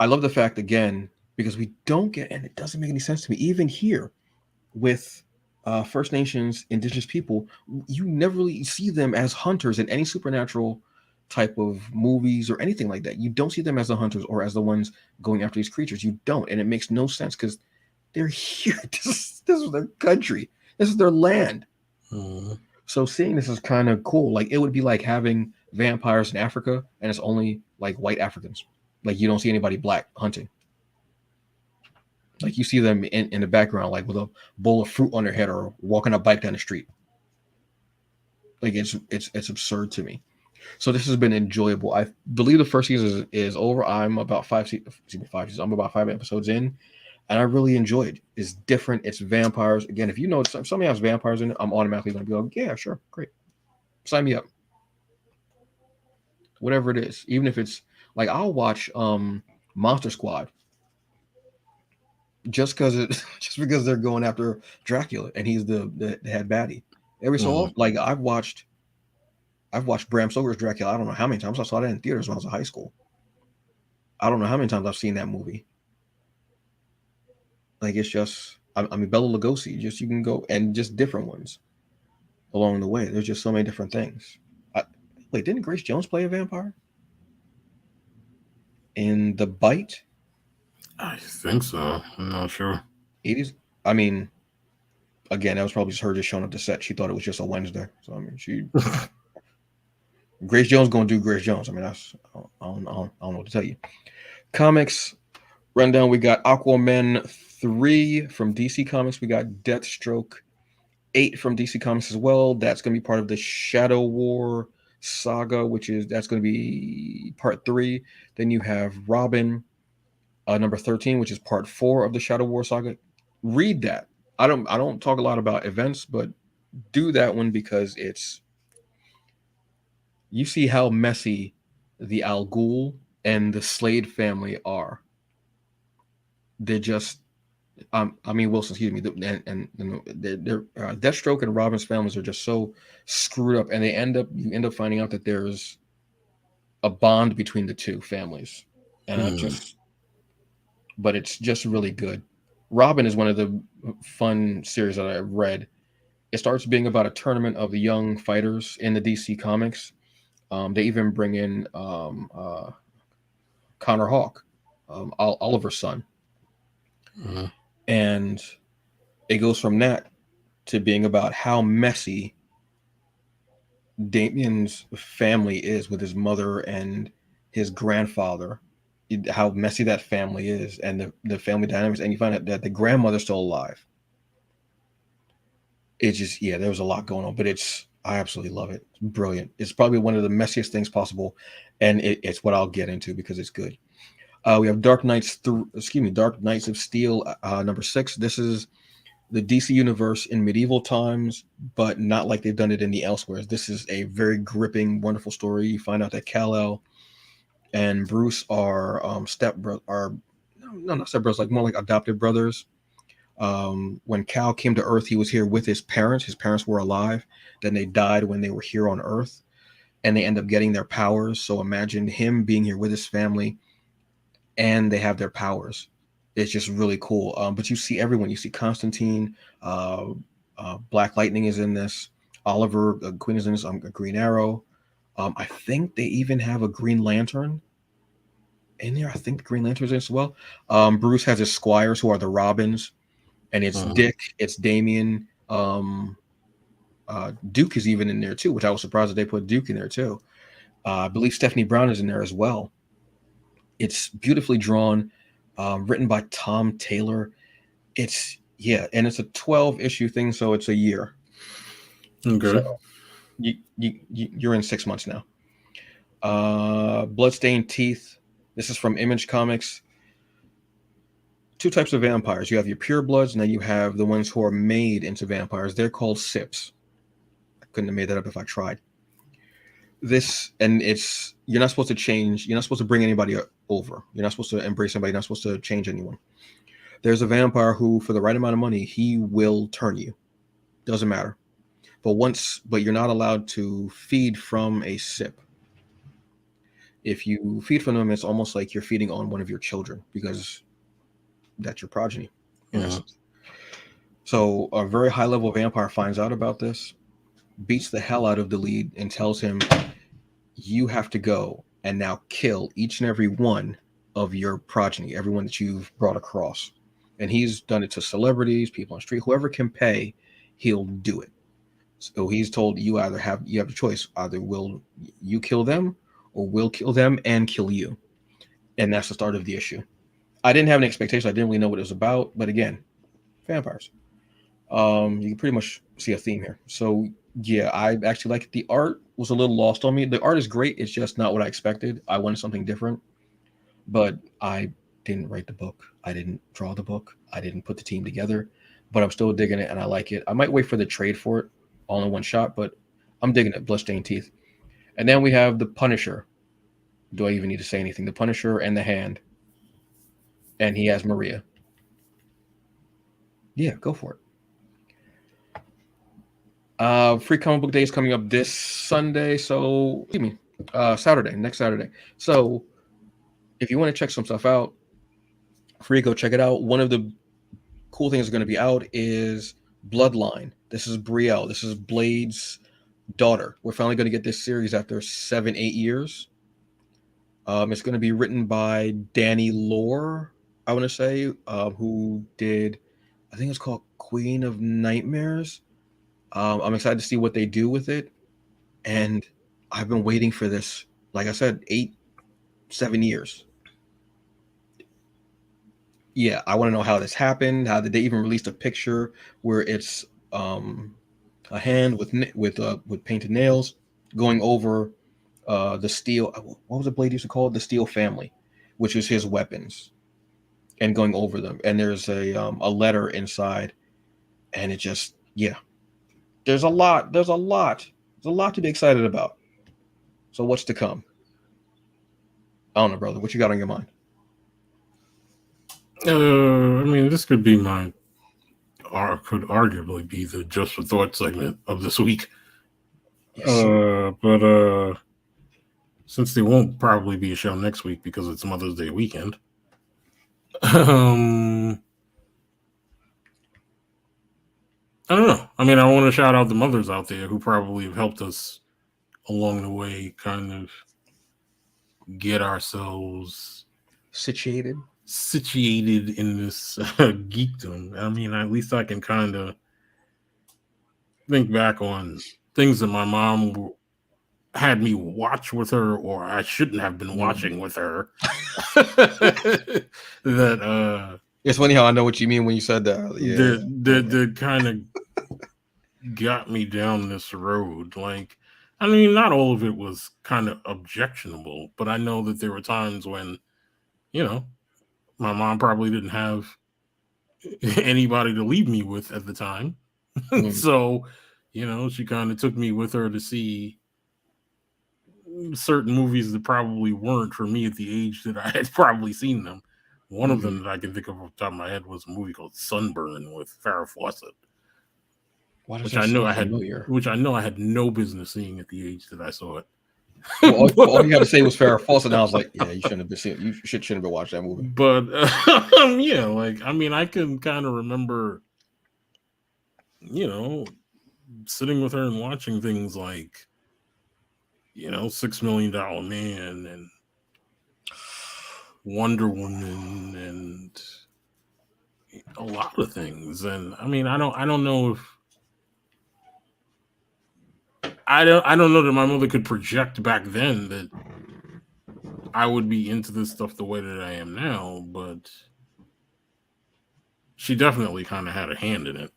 I love the fact again because we don't get, and it doesn't make any sense to me, even here with First Nations, Indigenous people, you never really see them as hunters in any supernatural type of movies or anything like that. You don't see them as the hunters or as the ones going after these creatures. You don't, and it makes no sense because they're here. This is their country. This is their land. Mm-hmm. So seeing this is kind of cool. Like it would be like having vampires in Africa, and it's only like white Africans. Like you don't see anybody black hunting. Like you see them in the background, like with a bowl of fruit on their head or walking a bike down the street. Like it's absurd to me. So this has been enjoyable. I believe the first season is over. I'm about five seasons. I'm about 5 episodes in, and I really enjoyed it. It's different. It's vampires. Again, if you know somebody has vampires in it, I'm automatically going to be like, yeah, sure, great, sign me up. Whatever it is, even if it's like I'll watch Monster Squad just because it just because they're going after Dracula and he's the head baddie. Every so Mm-hmm. often, like I've watched Bram Stoker's Dracula. I don't know how many times I saw that in theaters when I was in high school. I don't know how many times I've seen that movie. Like it's just I mean Bela Lugosi. Just you can go and just different ones along the way. There's just so many different things. I, Wait, didn't Grace Jones play a vampire in The Bite? I think so. I'm not sure. 80s. I mean, again, that was probably just her just showing up to set. She thought it was just a Wednesday. So I mean, Grace Jones gonna do Grace Jones. I mean, I don't know what to tell you. Comics rundown. We got Aquaman 3 from DC Comics. We got Deathstroke 8 from DC Comics as well. That's gonna be part of the Shadow War saga, that's gonna be part 3. Then you have Robin number 13, which is part 4 of the Shadow War saga. Read that. I don't talk a lot about events, but do that one because it's you see how messy the Al Ghul and the Slade family are. They're just, I mean Wilson, excuse me, Deathstroke and Robin's families are just so screwed up, and you end up finding out that there's a bond between the two families, and Mm-hmm. but it's just really good. Robin is one of the fun series that I read. It starts being about a tournament of young fighters in the DC comics. They even bring in Connor Hawk, Oliver's son, and It goes from that to being about how messy Damien's family is with his mother and his grandfather, how messy that family is, and the family dynamics. And you find out that the grandmother's still alive. It's just, yeah, there was a lot going on, but I absolutely love it. It's brilliant. It's probably one of the messiest things possible, and it's what I'll get into because it's good. We have Dark Knights of Steel, number 6. This is the DC universe in medieval times, but not like they've done it in the elsewheres. This is a very gripping, wonderful story. You find out that Kal-El and Bruce are not step brothers, like more like adopted brothers. When Cal came to Earth, he was here with his parents. His parents were alive. Then they died when they were here on Earth, and they end up getting their powers. So imagine him being here with his family, and they have their powers. It's just really cool. But you see everyone. You see Constantine, uh, Black Lightning is in this. Oliver Queen is in this. Green Arrow. I think they even have a Green Lantern in there. I think the Green Lantern's in as well. Bruce has his squires who are the Robins, and it's Mhm. Dick, it's Damien. Duke is even in there too, which I was surprised that they put Duke in there too. I believe Stephanie Brown is in there as well. It's beautifully drawn, written by Tom Taylor. And it's a 12 issue thing, so it's a year. So Okay. you're in 6 months now. Bloodstained Teeth. This is from Image Comics. Two types of vampires. You have your pure bloods, and then you have the ones who are made into vampires. They're called Sips. I couldn't have made that up if I tried. This and it's You're not supposed to change. You're not supposed to bring anybody over. You're not supposed to embrace somebody. You're not supposed to change anyone. There's a vampire who, for the right amount of money, he will turn you. Doesn't matter. But you're not allowed to feed from a sip. If you feed from them, it's almost like you're feeding on one of your children because that's your progeny, in Mhm. essence. So a very high level vampire finds out about this, beats the hell out of the lead, and tells him, "You have to go and now kill each and every one of your progeny, everyone that you've brought across." And he's done it to celebrities, people on the street, whoever can pay, he'll do it. So he's told you have a choice: either will you kill them, or we'll kill them and kill you. And that's the start of the issue. I didn't have any expectations. I didn't really know what it was about, but again, vampires. You can pretty much see a theme here. So yeah, I actually like it. The art was a little lost on me. The art is great. It's just not what I expected. I wanted something different, but I didn't write the book. I didn't draw the book. I didn't put the team together, but I'm still digging it and I like it. I might wait for the trade for it all in one shot, but I'm digging it. Bloodstained Teeth. And then we have the Punisher. Do I even need to say anything? The Punisher and the Hand, and he has Maria. Yeah, go for it. Free comic book day is coming up this Sunday. So, excuse me, Saturday, next Saturday. So, if you want to check some stuff out, free go check it out. One of the cool things that's going to be out is Bloodline. This is Brielle. This is Blade's daughter. We're finally going to get this series after 7, 8 years. It's going to be written by Danny Lore, I want to say, who did, I think it's called Queen of Nightmares. I'm excited to see what they do with it. And I've been waiting for this, like I said, 8, 7 years. Yeah, I want to know how this happened. How did they even release a picture where it's um, a hand with painted nails going over the steel. What was the blade used to call it? The steel family, which is his weapons, and going over them. And there's a letter inside, and it just, yeah. There's a lot. There's a lot. There's a lot to be excited about. So what's to come? I don't know, brother. What you got on your mind? I mean, this could be or could arguably be the Just for Thought segment of this week. Yes. But since there won't probably be a show next week because it's Mother's Day weekend, um, I don't know. I mean, I want to shout out the mothers out there who probably have helped us along the way, kind of get ourselves Situated. situated in this geekdom. I mean, at least I can kind of think back on things that my mom had me watch with her, or I shouldn't have been Mm. watching with her. that It's funny how I know what you mean when you said that. Yeah. that kind of got me down this road. Like, I mean, not all of it was kind of objectionable, but I know that there were times when, you know, my mom probably didn't have anybody to leave me with at the time. Mm. So, she kind of took me with her to see certain movies that probably weren't for me at the age that I had probably seen them. One of Mm. them that I can think of off the top of my head was a movie called Sunburn with Farrah Fawcett, Why does which that I know sound I had, familiar? which I know I had no business seeing at the age that I saw it. Well, all you had to but say was Farrah Fawcett, and I was like, yeah, you shouldn't have been seeing. You shouldn't have watched that movie. yeah, like I mean, I can kind of remember, you know, sitting with her and watching things like, $6 Million Man and Wonder Woman and a lot of things. And I mean, I don't know if I don't know that my mother could project back then that I would be into this stuff the way that I am now, but she definitely kind of had a hand in it,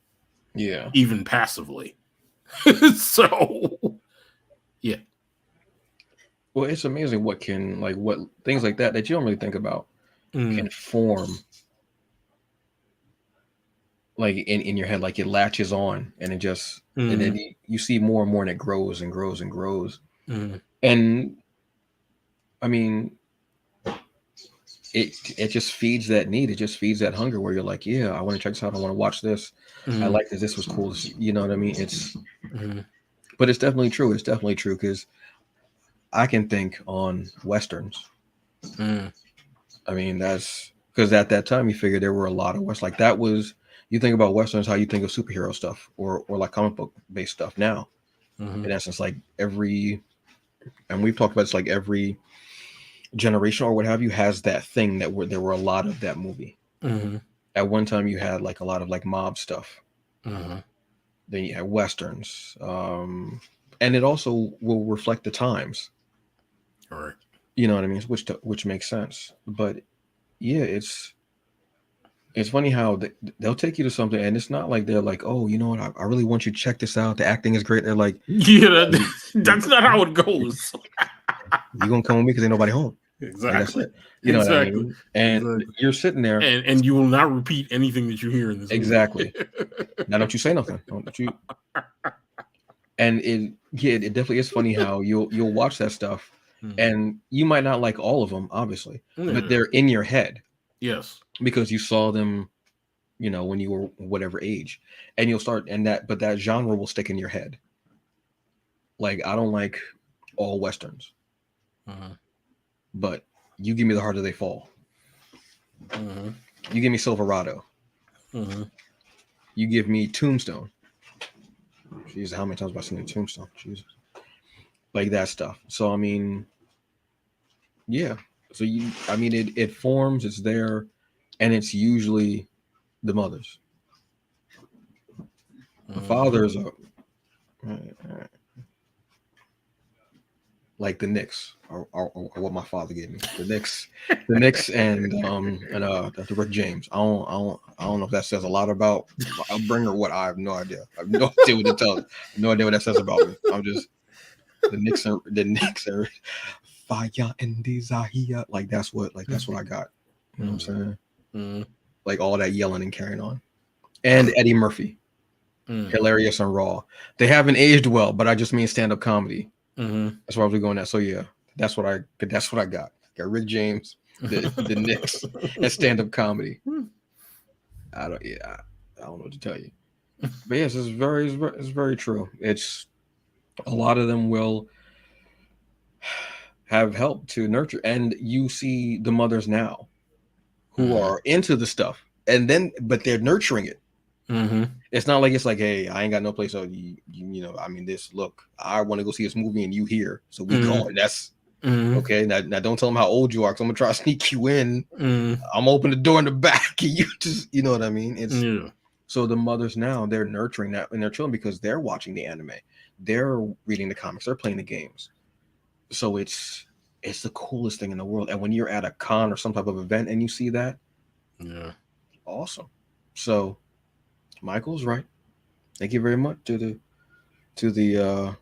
Yeah. even passively. So yeah. Well, it's amazing what can what things like that you don't really think about Mm, can form in your head. Like it latches on, and it just and then mm, you see more and more, and it grows and grows and grows. mm, And I mean, it just feeds that need. It just feeds that hunger where you're like, yeah, I want to check this out. I want to watch this. I mm, like this. This was cool. You know what I mean? mm, But it's definitely true. It's definitely true because I can think on westerns. mm, I mean, that's because at that time you figure there were a lot of westerns. Like that was you think about westerns, how you think of superhero stuff or like comic book based stuff. Now, mm, in essence, like and we've talked about this, like every generation or what have you has that thing that were there were a lot of that movie. mm, At one time, you had like a lot of like mob stuff. mm. Then you had westerns, and it also will reflect the times. All right. You know what I mean? Which makes sense. But yeah, it's funny how they'll take you to something, and it's not like they're like, oh, you know what? I really want you to check this out. The acting is great. They're like, Yeah, you, that's not how it goes. you gonna come with me because ain't nobody home. Like that's Exactly. it. You know what I Exactly. mean? And Exactly. you're sitting there And you will not repeat anything that you hear in this movie. exactly. Now don't you say nothing. Don't you? And it definitely is funny how you'll watch that stuff, Mhm. and you might not like all of them, obviously, but Yeah. they're in your head Yes. because you saw them, when you were whatever age, and you'll start and that genre will stick in your head. Like I don't like all westerns, Uh-huh. but you give me The Harder They Fall. Uh-huh. You give me Silverado. Uh-huh. You give me Tombstone. Jesus, how many times have I seen Tombstone? Jesus, like that stuff. So I mean, yeah. So I mean, it forms. It's there, and it's usually the mothers. The Uh-huh. fathers are like the Knicks, or what my father gave me. The Knicks, and the Rick James. I don't know if that says a lot about Bringer. What I have no idea. I have no idea what it tells. No idea what that says about me. I'm just the Knicks are fire and desire. Like that's what I got. You know what I'm saying? Uh-huh. Like all that yelling and carrying on. And Eddie Murphy, hilarious and raw. They haven't aged well, but I just mean stand up comedy. Uh-huh. That's why we're going at. So yeah, that's what I got. Got Rick James, the Knicks, and stand up comedy. I don't know what to tell you. But yes, it's very true. It's a lot of them will have helped to nurture, and you see the mothers now who Uh-huh. are into the stuff, and then but they're nurturing it. Uh-huh. It's like, hey, I ain't got no place. So I mean, this. Look, I want to go see this movie, and you here, so we Uh-huh. going. That's Mm, Okay, now don't tell them how old you are, because I'm gonna try to sneak you in. mm, I'm open the door in the back, and you just, you know what I mean? It's yeah. so the mothers now they're nurturing that in their children because they're watching the anime, they're reading the comics, they're playing the games. So it's the coolest thing in the world. And when you're at a con or some type of event and you see that, Yeah. awesome. So Michael's right. Thank you very much to the uh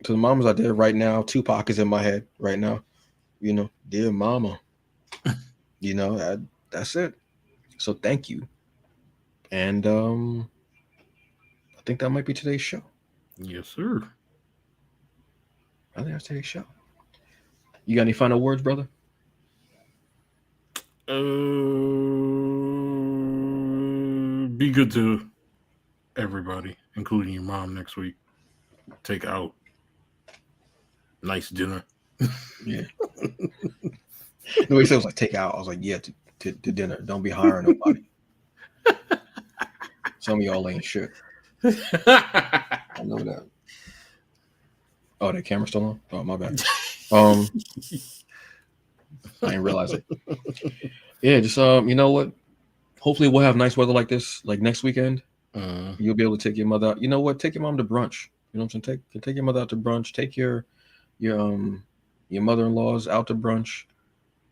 to the mamas out there right now. Tupac is in my head right now. Dear mama. That's it. So thank you. And I think that might be today's show. Yes, sir. I think that's today's show. You got any final words, brother? Be good to everybody, including your mom next week. Take out nice dinner. Yeah. The way he said it was like take out. I was like, yeah, to dinner. Don't be hiring nobody. Some of y'all ain't shit. I know that. Oh, the camera's still on? Oh, my bad. Um, I didn't realize it. Yeah, just you know what? Hopefully we'll have nice weather like this, like next weekend. uh, You'll be able to take your mother out. You know what? Take your mom to brunch. You know what I'm saying? Take your mother out to brunch. Take your your mother-in-laws out to brunch.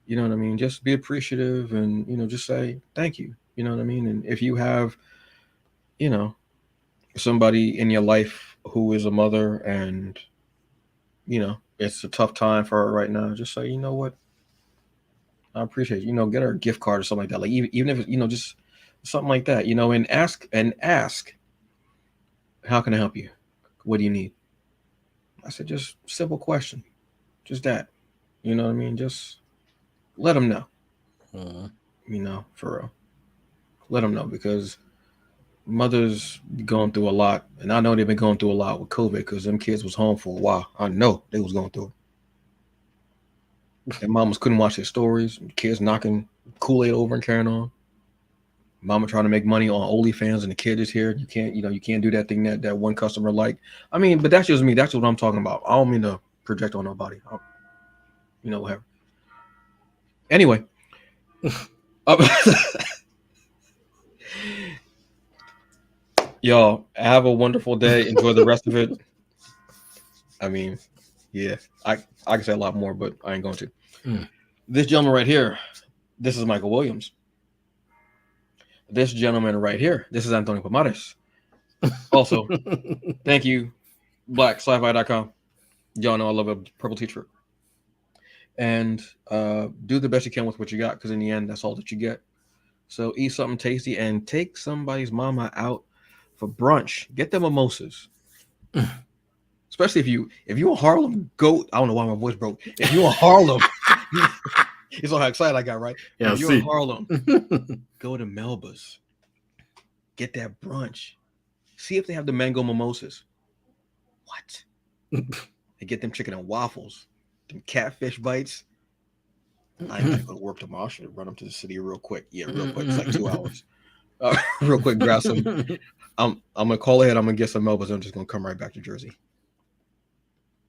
You know what I mean? Just be appreciative and just say thank you. You know what I mean? And if you have, you know, somebody in your life who is a mother and it's a tough time for her right now, just say, you know what, I appreciate you. Get her a gift card or something like that. Like even if just something like that, and ask, how can I help you? What do you need? I said, just simple question, just that. You know what I mean? Just let them know. uh, For real, let them know because mothers going through a lot, and I know they've been going through a lot with COVID because them kids was home for a while. I know they was going through it. And mamas couldn't watch their stories. Kids knocking Kool-Aid over and carrying on. Mama trying to make money on OnlyFans, and the kid is here. You can't do that thing that one customer like. I mean, but that's just me. That's what I'm talking about. I don't mean to project on nobody. Whatever. Anyway, uh, y'all have a wonderful day. Enjoy the rest of it. I mean, yeah, I can say a lot more, but I ain't going to. mm. This gentleman right here, this is Michael Williams. This gentleman right here, this is Antonio Pomares. Also, thank you, blacksci-fi.com. Y'all know I love a purple t-shirt. And do the best you can with what you got, because in the end, that's all that you get. So eat something tasty and take somebody's mama out for brunch. Get them mimosas. Especially if you in Harlem, go. I don't know why my voice broke. If you in Harlem, it's all how excited I got, right? Yeah, If I you're in see. Harlem, go to Melba's. Get that brunch. See if they have the mango mimosas. What? And get them chicken and waffles, them catfish bites. I ain't got to go to work tomorrow. I should run up to the city real quick. Yeah, real quick. It's like 2 hours. Real quick, grab some. I'm gonna call ahead. I'm gonna get some Melba's. I'm just gonna come right back to Jersey.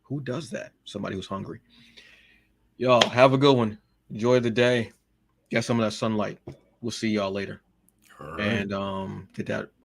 Who does that? Somebody who's hungry. Y'all have a good one. Enjoy the day. Get some of that sunlight. We'll see y'all later. All right. And did that